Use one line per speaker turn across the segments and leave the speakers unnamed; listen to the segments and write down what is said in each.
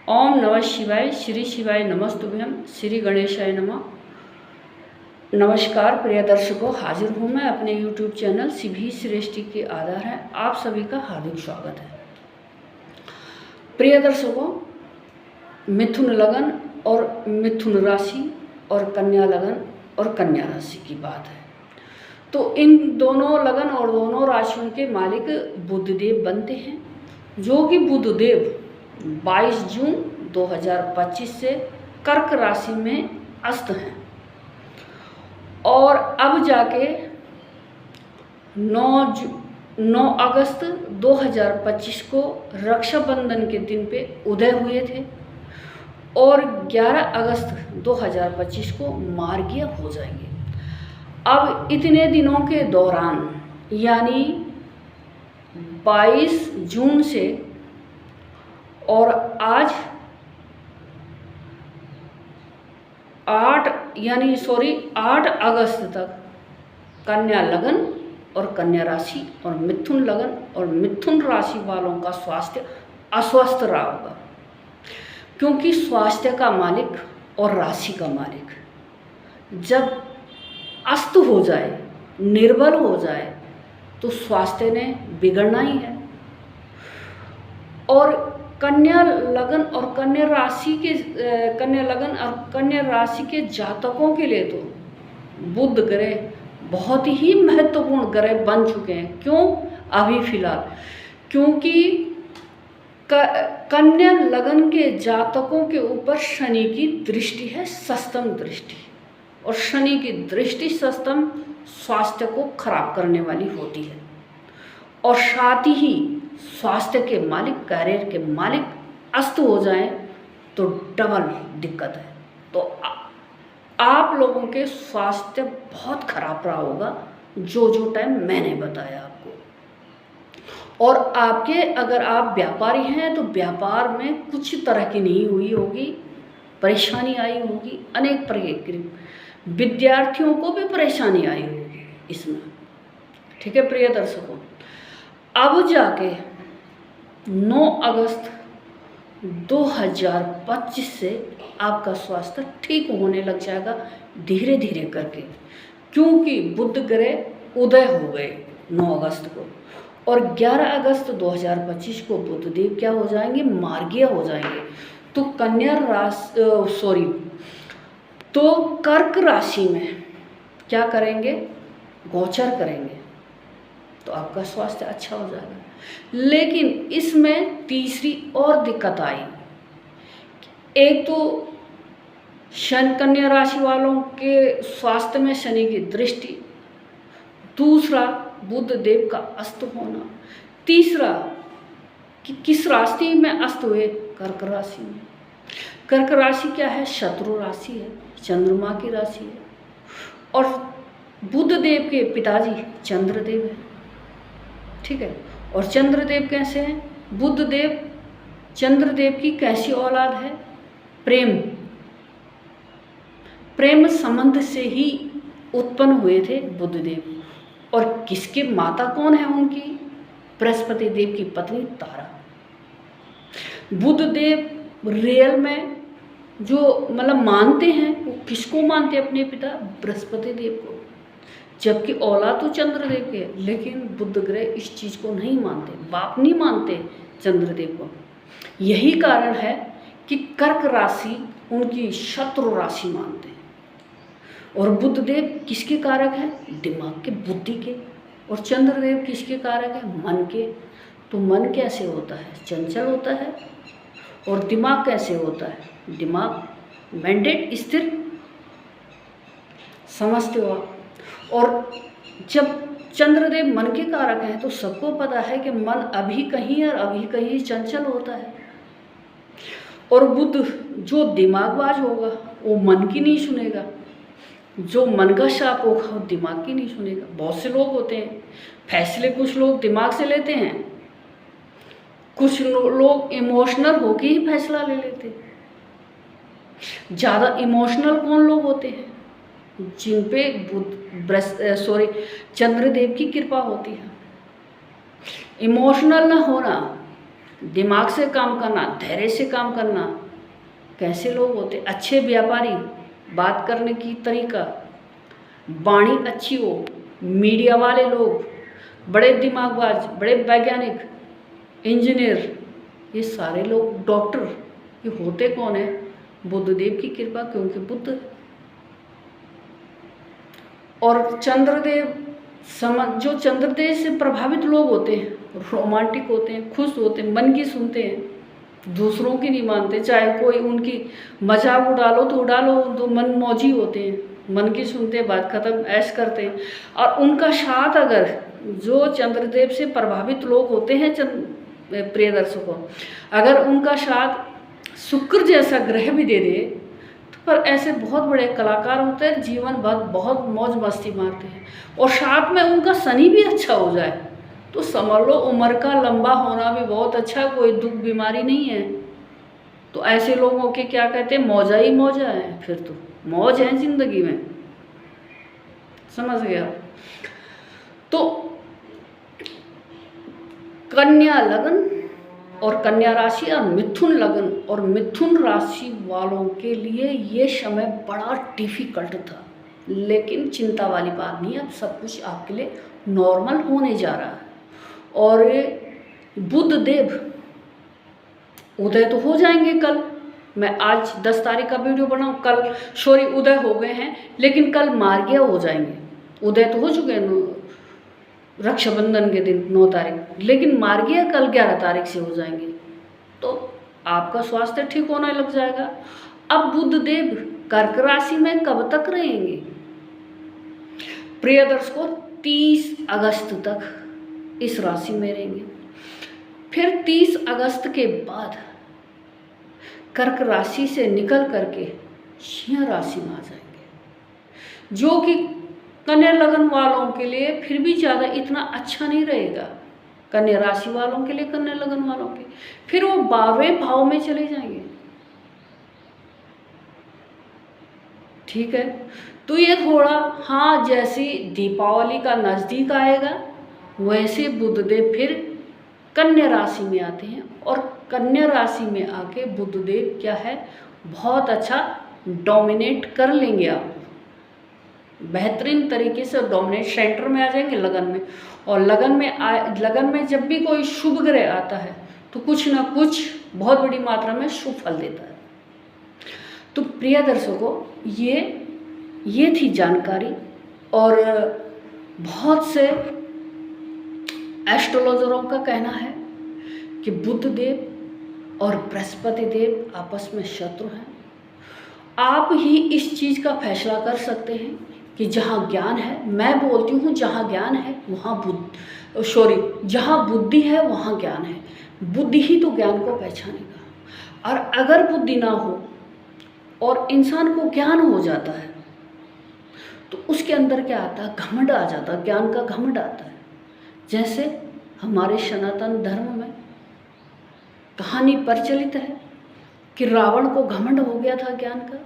ओम नमः शिवाय, श्री शिवाय नमस्तुभ्यम, श्री गणेशाय नमः। नमस्कार प्रिय दर्शकों, हाजिर हूँ मैं अपने YouTube चैनल सिभी सृष्टि के आधार है। आप सभी का हार्दिक स्वागत है। प्रिय दर्शकों, मिथुन लगन और मिथुन राशि और कन्या लगन और कन्या राशि की बात है। तो इन दोनों लगन और दोनों राशियों के मालिक बुधदेव बनते हैं, जो कि बुधदेव 22 जून 2025 से कर्क राशि में अस्त हैं और अब जाके 9 अगस्त 2025 को रक्षाबंधन के दिन पे उदय हुए थे और 11 अगस्त 2025 को मार्गीय हो जाएंगे। अब इतने दिनों के दौरान यानी 22 जून से और आज 8 अगस्त तक कन्या लगन और कन्या राशि और मिथुन लगन और मिथुन राशि वालों का स्वास्थ्य अस्वस्थ रहा होगा, क्योंकि स्वास्थ्य का मालिक और राशि का मालिक जब अस्त हो जाए, निर्बल हो जाए, तो स्वास्थ्य ने बिगड़ना ही है। और कन्या लगन और कन्या राशि के जातकों के लिए तो बुध ग्रह बहुत ही महत्वपूर्ण ग्रह बन चुके हैं। क्यों? अभी फिलहाल क्योंकि कन्या लगन के जातकों के ऊपर शनि की दृष्टि है, सप्तम दृष्टि, और शनि की दृष्टि सप्तम स्वास्थ्य को खराब करने वाली होती है। और साथ ही स्वास्थ्य के मालिक, करियर के मालिक अस्त हो जाएं तो डबल दिक्कत है। तो आप लोगों के स्वास्थ्य बहुत खराब रहा होगा, जो टाइम मैंने बताया आपको। और आपके अगर आप व्यापारी हैं तो व्यापार में कुछ तरह की नहीं हुई होगी, परेशानी आई होगी, अनेक प्रकार की। विद्यार्थियों को भी परेशानी आई होगी इसमें। ठीक है प्रिय दर्शकों, अब जाके 9 अगस्त 2025 से आपका स्वास्थ्य ठीक होने लग जाएगा धीरे धीरे करके, क्योंकि बुध ग्रह उदय हो गए 9 अगस्त को और 11 अगस्त 2025 को बुधदेव क्या हो जाएंगे? मार्गीय हो जाएंगे। तो तो कर्क राशि में क्या करेंगे? गोचर करेंगे, तो आपका स्वास्थ्य अच्छा हो जाएगा। लेकिन इसमें तीसरी और दिक्कत आई। एक तो कन्या राशि वालों के स्वास्थ्य में शनि की दृष्टि, दूसरा बुध देव का अस्त होना, तीसरा कि किस राशि में अस्त हुए? कर्क राशि में। कर्क राशि क्या है? शत्रु राशि है, चंद्रमा की राशि है और बुध देव के पिताजी चंद्रदेव है। ठीक है, और चंद्रदेव कैसे हैं? बुधदेव चंद्रदेव की कैसी औलाद है? प्रेम संबंध से ही उत्पन्न हुए थे बुधदेव। और किसके माता कौन है उनकी? बृहस्पति देव की पत्नी तारा। बुधदेव रियल में जो मानते हैं, वो किसको मानते हैं? अपने पिता बृहस्पति देव को, जबकि औलाद तो चंद्रदेव के है। लेकिन बुध ग्रह इस चीज़ को नहीं मानते, बाप नहीं मानते चंद्रदेव को। यही कारण है कि कर्क राशि उनकी शत्रु राशि मानते हैं। और बुधदेव किसके कारक हैं? दिमाग के, बुद्धि के। और चंद्रदेव किसके कारक है? मन के। तो मन कैसे होता है? चंचल होता है। और दिमाग कैसे होता है? दिमाग मैंडेट, स्थिर। समझते हो आप? और जब चंद्रदेव मन के कारक हैं तो सबको पता है कि मन अभी कहीं और अभी कहीं चंचल होता है। और बुध जो दिमागबाज होगा वो मन की नहीं सुनेगा, जो मन का शाप होगा वो दिमाग की नहीं सुनेगा। बहुत से लोग होते हैं, फैसले कुछ लोग दिमाग से लेते हैं, कुछ लोग इमोशनल होके ही फैसला ले लेते हैं। ज़्यादा इमोशनल कौन लोग होते हैं? जिन पे चंद्रदेव की कृपा होती है। इमोशनल ना होना दिमाग से काम करना, धैर्य से काम करना। कैसे लोग होते, अच्छे व्यापारी, बात करने की तरीका, वाणी अच्छी हो, मीडिया वाले लोग, बड़े दिमागबाज, बड़े वैज्ञानिक, इंजीनियर, ये सारे लोग, डॉक्टर, ये होते कौन है? बुद्धदेव की कृपा, क्योंकि बुद्ध और चंद्रदेव जो चंद्रदेव से प्रभावित लोग होते हैं, रोमांटिक होते हैं, खुश होते हैं, मन की सुनते हैं, दूसरों की नहीं मानते। चाहे कोई उनकी मजाक उड़ालो तो उड़ालो, तो मन मौजी होते हैं, मन की सुनते हैं, बात खत्म, ऐश करते हैं। और उनका साथ अगर जो चंद्रदेव से प्रभावित लोग होते हैं, प्रिय दर्शकों, अगर उनका साथ शुक्र जैसा ग्रह भी दे दे, तो पर ऐसे बहुत बड़े कलाकार होते हैं, जीवन भर बहुत मौज मस्ती मारते हैं। और साथ में उनका शनि भी अच्छा हो जाए तो समझ लो उम्र का लंबा होना भी बहुत अच्छा, कोई दुख बीमारी नहीं है। तो ऐसे लोगों के क्या कहते हैं, मौजा ही मौजा है, फिर तो मौज है जिंदगी में, समझ गया। तो कन्या लगन और कन्या राशि और मिथुन लगन और मिथुन राशि वालों के लिए ये समय बड़ा डिफिकल्ट था, लेकिन चिंता वाली बात नहीं है, अब सब कुछ आपके लिए नॉर्मल होने जा रहा है। और बुध देव उदय तो हो जाएंगे कल। मैं आज 10 तारीख का वीडियो बनाऊँ, कल सॉरी उदय हो गए हैं, लेकिन कल मार्गीय हो जाएंगे। उदय तो हो चुके हैं रक्षाबंधन के दिन 9 तारीख, लेकिन मार्गीय कल 11 तारीख से हो जाएंगे। तो आपका स्वास्थ्य ठीक होने लग जाएगा। अब बुध देव कर्क राशि में कब तक रहेंगे? प्रिय दर्शकों, 30 अगस्त तक इस राशि में रहेंगे। फिर 30 अगस्त के बाद कर्क राशि से निकल करके सिंह राशि में आ जाएंगे, जो कि कन्या लगन वालों के लिए फिर भी ज़्यादा इतना अच्छा नहीं रहेगा। कन्या राशि वालों के लिए, कन्या लगन वालों के, फिर वो 12वें भाव में चले जाएंगे। ठीक है, तो ये थोड़ा, हाँ, जैसी दीपावली का नज़दीक आएगा वैसे बुधदेव फिर कन्या राशि में आते हैं, और कन्या राशि में आके बुधदेव क्या है, बहुत अच्छा डोमिनेट कर लेंगे। आप बेहतरीन तरीके से डोमिनेट सेंटर में आ जाएंगे, लगन में। और लगन में जब भी कोई शुभ ग्रह आता है तो कुछ ना कुछ बहुत बड़ी मात्रा में शुभ फल देता है। तो प्रिय दर्शकों, ये थी जानकारी। और बहुत से एस्ट्रोलॉजरों का कहना है कि बुध देव और बृहस्पति देव आपस में शत्रु हैं। आप ही इस चीज़ का फैसला कर सकते हैं कि जहाँ ज्ञान है, मैं बोलती हूँ जहाँ ज्ञान है वहाँ जहाँ बुद्धि है वहाँ ज्ञान है। बुद्धि ही तो ज्ञान को पहचानेगा। और अगर बुद्धि ना हो और इंसान को ज्ञान हो जाता है तो उसके अंदर क्या आता है, घमंड आ जाता है, ज्ञान का घमंड आता है। जैसे हमारे सनातन धर्म में कहानी प्रचलित है कि रावण को घमंड हो गया था ज्ञान का,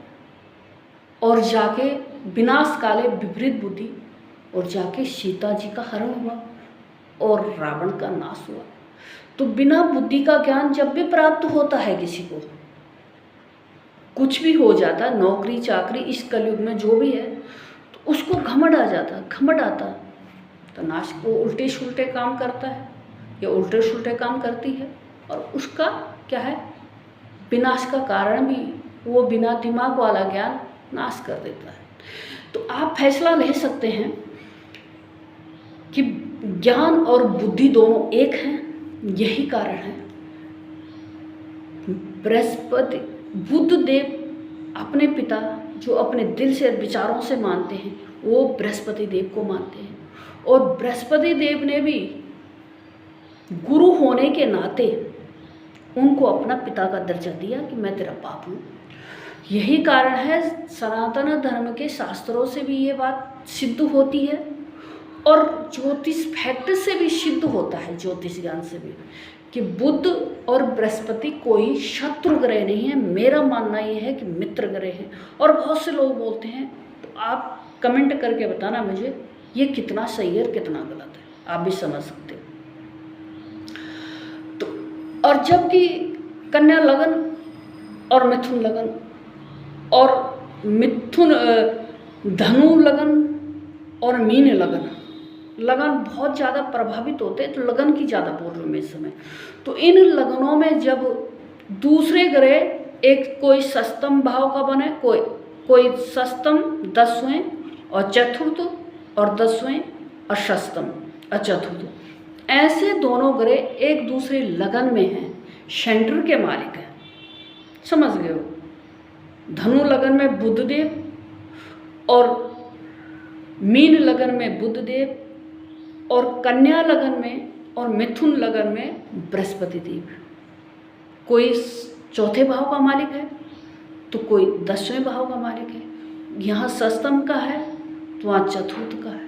और जाके विनाश काले विपरीत बुद्धि, और जाके सीता जी का हरण हुआ और रावण का नाश हुआ। तो बिना बुद्धि का ज्ञान जब भी प्राप्त होता है किसी को, कुछ भी हो जाता है, नौकरी चाकरी इस कलयुग में जो भी है, तो उसको घमंड आ जाता, घमंड आता तो नाश को उल्टे सुलटे काम करता है या उल्टे सुलटे काम करती है, और उसका क्या है, विनाश का कारण भी वो बिना दिमाग वाला ज्ञान नाश कर देता है। तो आप फैसला ले सकते हैं कि ज्ञान और बुद्धि दोनों एक हैं। यही कारण है बृहस्पति बुध देव अपने पिता जो अपने दिल से विचारों से मानते हैं वो बृहस्पति देव को मानते हैं, और बृहस्पति देव ने भी गुरु होने के नाते उनको अपना पिता का दर्जा दिया कि मैं तेरा बाप हूँ। यही कारण है सनातन धर्म के शास्त्रों से भी ये बात सिद्ध होती है, और ज्योतिष फैक्ट से भी सिद्ध होता है, ज्योतिष ज्ञान से भी, कि बुध और बृहस्पति कोई शत्रु ग्रह नहीं है। मेरा मानना ये है कि मित्र ग्रह है, और बहुत से लोग बोलते हैं। तो आप कमेंट करके बताना मुझे ये कितना सही है और कितना गलत है, आप भी समझ सकते हो। तो और जबकि कन्या लगन और मिथुन लगन और मिथुन धनु लगन और मीन लगन बहुत ज़्यादा प्रभावित होते हैं। तो लगन की ज़्यादा बोल रही हूँ मैं इस समय। तो इन लगनों में जब दूसरे ग्रह एक कोई सप्तम भाव का बने, कोई सप्तम 10वें और चतुर्थ और 10वें और षष्टम और चतुर्थ, ऐसे दोनों ग्रह एक दूसरे लगन में हैं, सेंटर के मालिक हैं। समझ गए हो? धनु लगन में बुधदेव और मीन लगन में बुधदेव और कन्या लगन में और मिथुन लगन में बृहस्पति देव। कोई चौथे भाव का मालिक है तो कोई 10वें भाव का मालिक है। यहाँ सप्तम का है तो वहाँ चतुर्थ का है।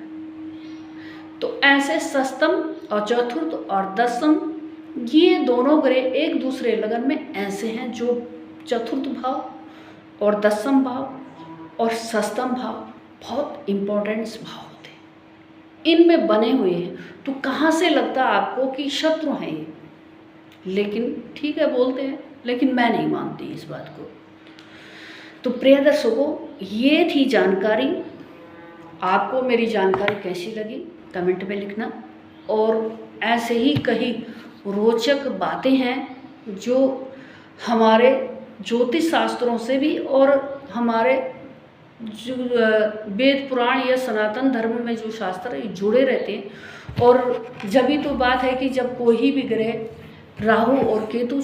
तो ऐसे सप्तम और चतुर्थ और 10वें ये दोनों ग्रह एक दूसरे लगन में ऐसे हैं जो चतुर्थ भाव और 10वें भाव और सप्तम भाव बहुत इम्पोर्टेंट भाव होते हैं, इनमें बने हुए हैं। तो कहाँ से लगता है आपको कि शत्रु हैं ये? लेकिन ठीक है बोलते हैं, लेकिन मैं नहीं मानती इस बात को। तो प्रिय दर्शकों, ये थी जानकारी। आपको मेरी जानकारी कैसी लगी कमेंट में लिखना। और ऐसे ही कई रोचक बातें हैं जो हमारे ज्योतिष शास्त्रों से भी और हमारे जो वेद पुराण या सनातन धर्म में जो शास्त्र है जुड़े रहते हैं। और जब भी तो बात है कि जब कोई भी ग्रह राहु और केतु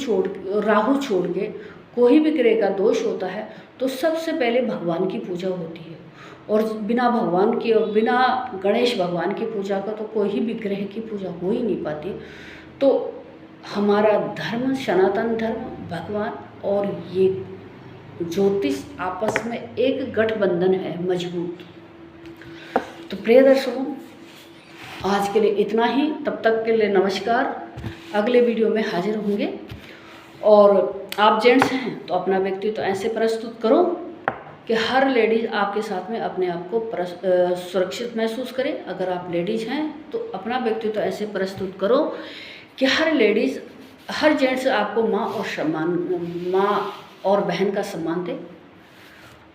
राहु छोड़ के कोई भी ग्रह का दोष होता है तो सबसे पहले भगवान की पूजा होती है। और बिना भगवान की और बिना गणेश भगवान की पूजा का तो कोई भी ग्रह की पूजा हो ही नहीं पाती। तो हमारा धर्म, सनातन धर्म, भगवान और ये ज्योतिष आपस में एक गठबंधन है मजबूत। तो प्रिय दर्शकों, आज के लिए इतना ही। तब तक के लिए नमस्कार। अगले वीडियो में हाजिर होंगे। और आप जेंट्स हैं तो अपना व्यक्तित्व ऐसे प्रस्तुत करो कि हर लेडीज़ आपके साथ में अपने आप को सुरक्षित महसूस करे। अगर आप लेडीज़ हैं तो अपना व्यक्तित्व ऐसे प्रस्तुत करो कि हर जेंट्स आपको माँ और बहन का सम्मान दे।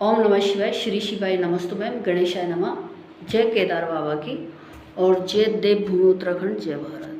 ओम नमः शिवाय, श्री शिवाय नमस्तुभ्यं, गणेशाय नमः। जय केदार बाबा की और जय देवभूमि उत्तराखंड, जय भारत।